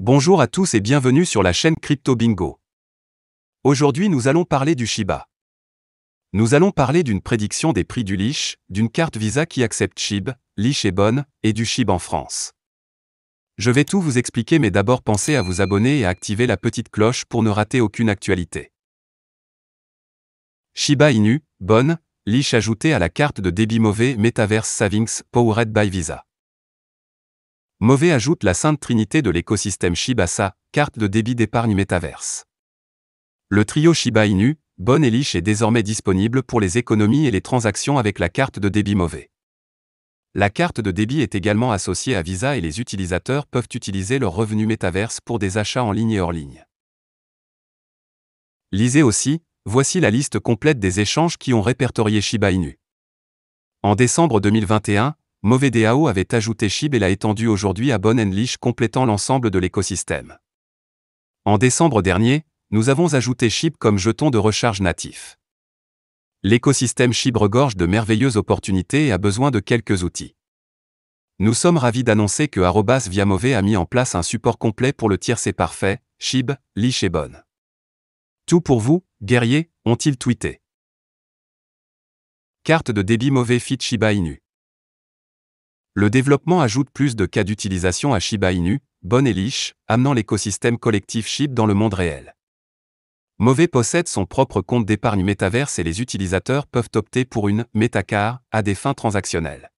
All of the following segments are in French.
Bonjour à tous et bienvenue sur la chaîne Crypto Bingo. Aujourd'hui nous allons parler du Shiba. Nous allons parler d'une prédiction des prix du Lish, d'une carte Visa qui accepte SHIB, Lish et Bonne, et du SHIB en France. Je vais tout vous expliquer mais d'abord pensez à vous abonner et à activer la petite cloche pour ne rater aucune actualité. Shiba Inu, Bonne, Lish ajouté à la carte de débit Move Metaverse Savings Powered by Visa. Move ajoute la sainte trinité de l'écosystème Shiba Sa, carte de débit d'épargne Metaverse. Le trio Shiba Inu, Bonne et Lish est désormais disponible pour les économies et les transactions avec la carte de débit Move. La carte de débit est également associée à Visa et les utilisateurs peuvent utiliser leurs revenus Metaverse pour des achats en ligne et hors ligne. Lisez aussi, voici la liste complète des échanges qui ont répertorié Shiba Inu. En décembre 2021, Move DAO avait ajouté SHIB et l'a étendu aujourd'hui à Bonne and Lish complétant l'ensemble de l'écosystème. En décembre dernier, nous avons ajouté SHIB comme jeton de recharge natif. L'écosystème SHIB regorge de merveilleuses opportunités et a besoin de quelques outils. Nous sommes ravis d'annoncer que @viamove a mis en place un support complet pour le tiercé parfait, SHIB, Lish et Bonne. Tout pour vous, guerriers, ont-ils tweeté. Carte de débit Move fit Shiba Inu. Le développement ajoute plus de cas d'utilisation à Shiba Inu, Bonne et Lish, amenant l'écosystème collectif SHIB dans le monde réel. Move possède son propre compte d'épargne Metaverse et les utilisateurs peuvent opter pour une Metacar à des fins transactionnelles.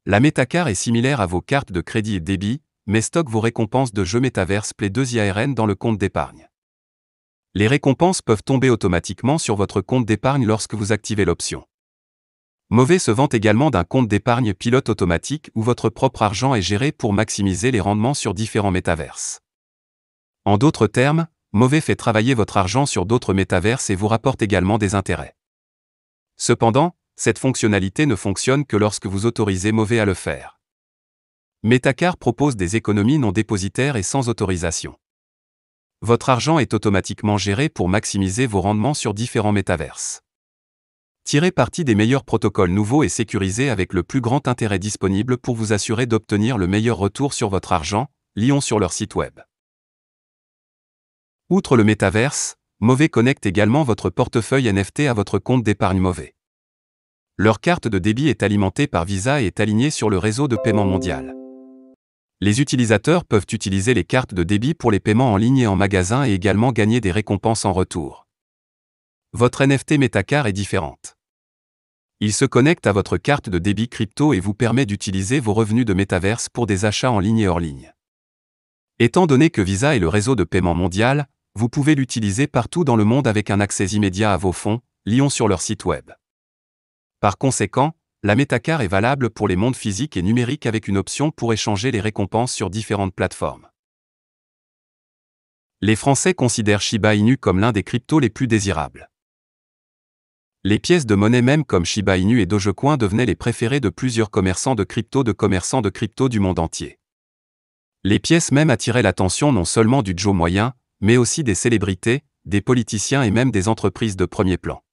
La Metacar est similaire à vos cartes de crédit et débit, mais stocke vos récompenses de jeux Metaverse Play 2 IARN dans le compte d'épargne. Les récompenses peuvent tomber automatiquement sur votre compte d'épargne lorsque vous activez l'option. Move se vante également d'un compte d'épargne pilote automatique où votre propre argent est géré pour maximiser les rendements sur différents métaverses. En d'autres termes, Move fait travailler votre argent sur d'autres métaverses et vous rapporte également des intérêts. Cependant, cette fonctionnalité ne fonctionne que lorsque vous autorisez Move à le faire. Metacar propose des économies non dépositaires et sans autorisation. Votre argent est automatiquement géré pour maximiser vos rendements sur différents métaverses. Tirez parti des meilleurs protocoles nouveaux et sécurisés avec le plus grand intérêt disponible pour vous assurer d'obtenir le meilleur retour sur votre argent, lions sur leur site web. Outre le métaverse, Move connecte également votre portefeuille NFT à votre compte d'épargne Move. Leur carte de débit est alimentée par Visa et est alignée sur le réseau de paiement mondial. Les utilisateurs peuvent utiliser les cartes de débit pour les paiements en ligne et en magasin et également gagner des récompenses en retour. Votre NFT Metacar est différente. Il se connecte à votre carte de débit crypto et vous permet d'utiliser vos revenus de Metaverse pour des achats en ligne et hors ligne. Étant donné que Visa est le réseau de paiement mondial, vous pouvez l'utiliser partout dans le monde avec un accès immédiat à vos fonds, lions sur leur site web. Par conséquent, la Metacar est valable pour les mondes physiques et numériques avec une option pour échanger les récompenses sur différentes plateformes. Les Français considèrent Shiba Inu comme l'un des cryptos les plus désirables. Les pièces de monnaie même comme Shiba Inu et Dogecoin devenaient les préférées de plusieurs commerçants de crypto du monde entier. Les pièces même attiraient l'attention non seulement du Joe moyen, mais aussi des célébrités, des politiciens et même des entreprises de premier plan.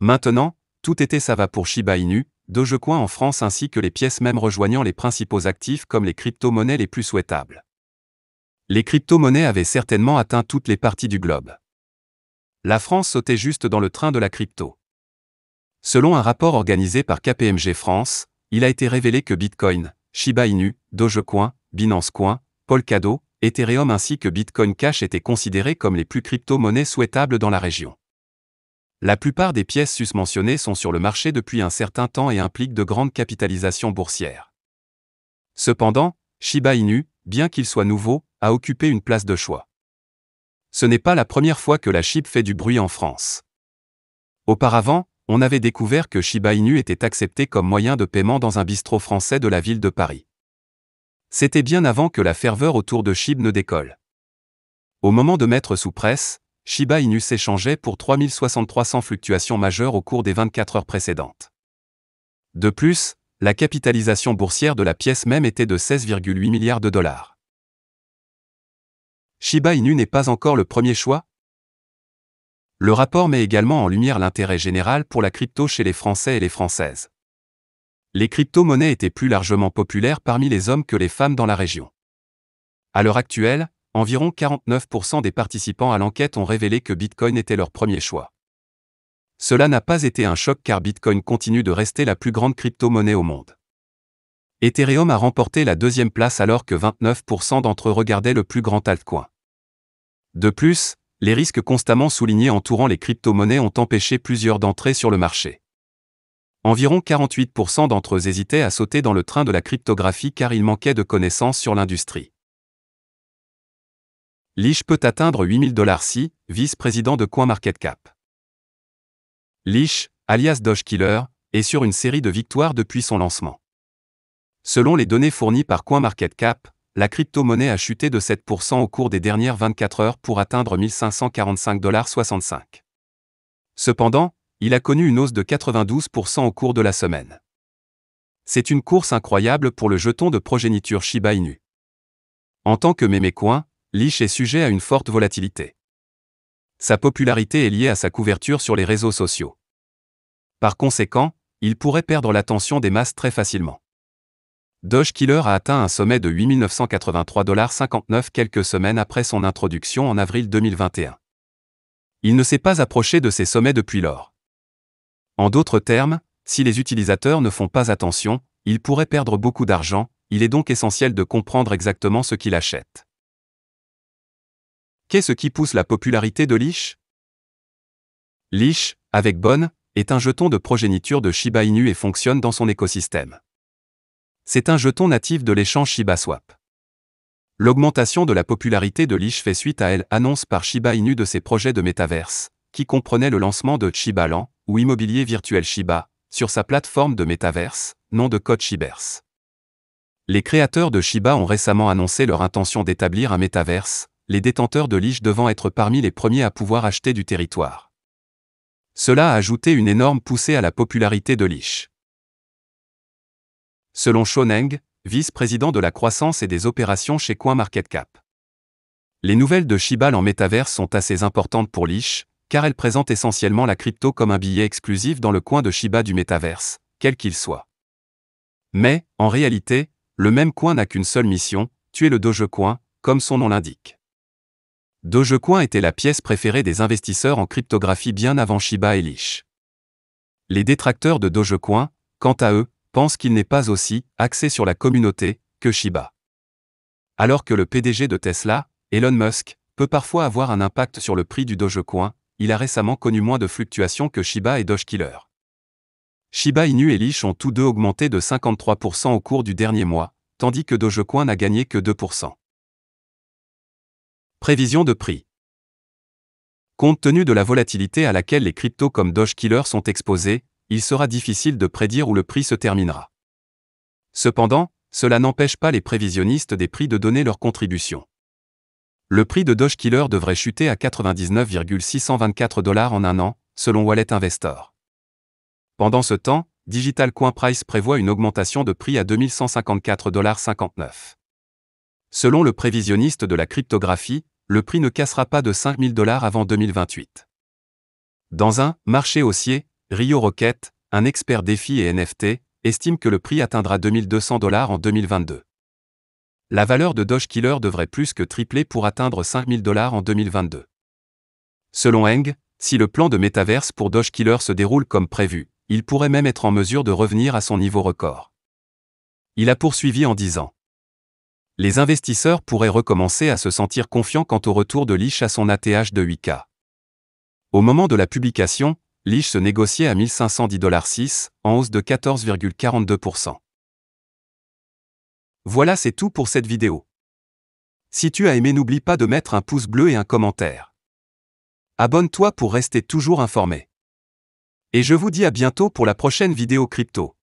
Maintenant, tout été ça va pour Shiba Inu, Dogecoin en France ainsi que les pièces même rejoignant les principaux actifs comme les crypto-monnaies les plus souhaitables. Les crypto-monnaies avaient certainement atteint toutes les parties du globe. La France sautait juste dans le train de la crypto. Selon un rapport organisé par KPMG France, il a été révélé que Bitcoin, Shiba Inu, Dogecoin, Binance Coin, Polkadot, Ethereum ainsi que Bitcoin Cash étaient considérés comme les plus crypto-monnaies souhaitables dans la région. La plupart des pièces susmentionnées sont sur le marché depuis un certain temps et impliquent de grandes capitalisations boursières. Cependant, Shiba Inu, bien qu'il soit nouveau, a occupé une place de choix. Ce n'est pas la première fois que la SHIB fait du bruit en France. Auparavant, on avait découvert que Shiba Inu était accepté comme moyen de paiement dans un bistrot français de la ville de Paris. C'était bien avant que la ferveur autour de SHIB ne décolle. Au moment de mettre sous presse, Shiba Inu s'échangeait pour 3063 sans fluctuations majeures au cours des 24 heures précédentes. De plus, la capitalisation boursière de la pièce même était de 16,8 milliards de dollars. Shiba Inu n'est pas encore le premier choix? Le rapport met également en lumière l'intérêt général pour la crypto chez les Français et les Françaises. Les crypto-monnaies étaient plus largement populaires parmi les hommes que les femmes dans la région. À l'heure actuelle, environ 49% des participants à l'enquête ont révélé que Bitcoin était leur premier choix. Cela n'a pas été un choc car Bitcoin continue de rester la plus grande crypto-monnaie au monde. Ethereum a remporté la deuxième place alors que 29% d'entre eux regardaient le plus grand altcoin. De plus, les risques constamment soulignés entourant les crypto-monnaies ont empêché plusieurs d'entrer sur le marché. Environ 48% d'entre eux hésitaient à sauter dans le train de la cryptographie car il manquait de connaissances sur l'industrie. Leash peut atteindre 8 000 $ si, vice-président de CoinMarketCap. Leash, alias Doge-Killer, est sur une série de victoires depuis son lancement. Selon les données fournies par CoinMarketCap, la crypto-monnaie a chuté de 7% au cours des dernières 24 heures pour atteindre 1 545,65 $. Cependant, il a connu une hausse de 92% au cours de la semaine. C'est une course incroyable pour le jeton de progéniture Shiba Inu. En tant que mémécoin, Leash est sujet à une forte volatilité. Sa popularité est liée à sa couverture sur les réseaux sociaux. Par conséquent, il pourrait perdre l'attention des masses très facilement. Doge-Killer a atteint un sommet de 8 983,59 $ quelques semaines après son introduction en avril 2021. Il ne s'est pas approché de ces sommets depuis lors. En d'autres termes, si les utilisateurs ne font pas attention, ils pourraient perdre beaucoup d'argent, il est donc essentiel de comprendre exactement ce qu'ils achètent. Qu'est-ce qui pousse la popularité de Leash? Leash, avec Bon, est un jeton de progéniture de Shiba Inu et fonctionne dans son écosystème. C'est un jeton natif de l'échange ShibaSwap. L'augmentation de la popularité de Leash fait suite à l'annonce par Shiba Inu de ses projets de métaverse, qui comprenait le lancement de Shibaland, ou immobilier virtuel Shiba, sur sa plateforme de métaverse, nom de code Shiberse. Les créateurs de Shiba ont récemment annoncé leur intention d'établir un métaverse, les détenteurs de Leash devant être parmi les premiers à pouvoir acheter du territoire. Cela a ajouté une énorme poussée à la popularité de Leash. Selon Sean Heng, vice-président de la croissance et des opérations chez CoinMarketCap. Les nouvelles de Shiba en métaverse sont assez importantes pour Leash, car elles présentent essentiellement la crypto comme un billet exclusif dans le coin de Shiba du métaverse, quel qu'il soit. Mais, en réalité, le même coin n'a qu'une seule mission, tuer le Dogecoin, comme son nom l'indique. Dogecoin était la pièce préférée des investisseurs en cryptographie bien avant Shiba et Leash. Les détracteurs de Dogecoin, quant à eux, pensent qu'il n'est pas aussi axé sur la communauté que Shiba. Alors que le PDG de Tesla, Elon Musk, peut parfois avoir un impact sur le prix du Dogecoin, il a récemment connu moins de fluctuations que Shiba et Doge-Killer. Shiba Inu et Leash ont tous deux augmenté de 53% au cours du dernier mois, tandis que Dogecoin n'a gagné que 2%. Prévision de prix. Compte tenu de la volatilité à laquelle les cryptos comme Doge-Killer sont exposés, il sera difficile de prédire où le prix se terminera. Cependant, cela n'empêche pas les prévisionnistes des prix de donner leur contribution. Le prix de Doge-Killer devrait chuter à 99,624 $ en un an, selon Wallet Investor. Pendant ce temps, Digital Coin Price prévoit une augmentation de prix à 2154,59 $. Selon le prévisionniste de la cryptographie, le prix ne cassera pas de 5 000 $ avant 2028. Dans un marché haussier, Rio Rocket, un expert DeFi et NFT, estime que le prix atteindra 2200 $ en 2022. La valeur de Doge-Killer devrait plus que tripler pour atteindre 5 000 $ en 2022. Selon Heng, si le plan de métaverse pour Doge-Killer se déroule comme prévu, il pourrait même être en mesure de revenir à son niveau record. Il a poursuivi en disant: les investisseurs pourraient recommencer à se sentir confiants quant au retour de Leash à son ATH de 8K. Au moment de la publication, Leash se négociait à 1510,6 $, en hausse de 14,42%. Voilà, c'est tout pour cette vidéo. Si tu as aimé, n'oublie pas de mettre un pouce bleu et un commentaire. Abonne-toi pour rester toujours informé. Et je vous dis à bientôt pour la prochaine vidéo crypto.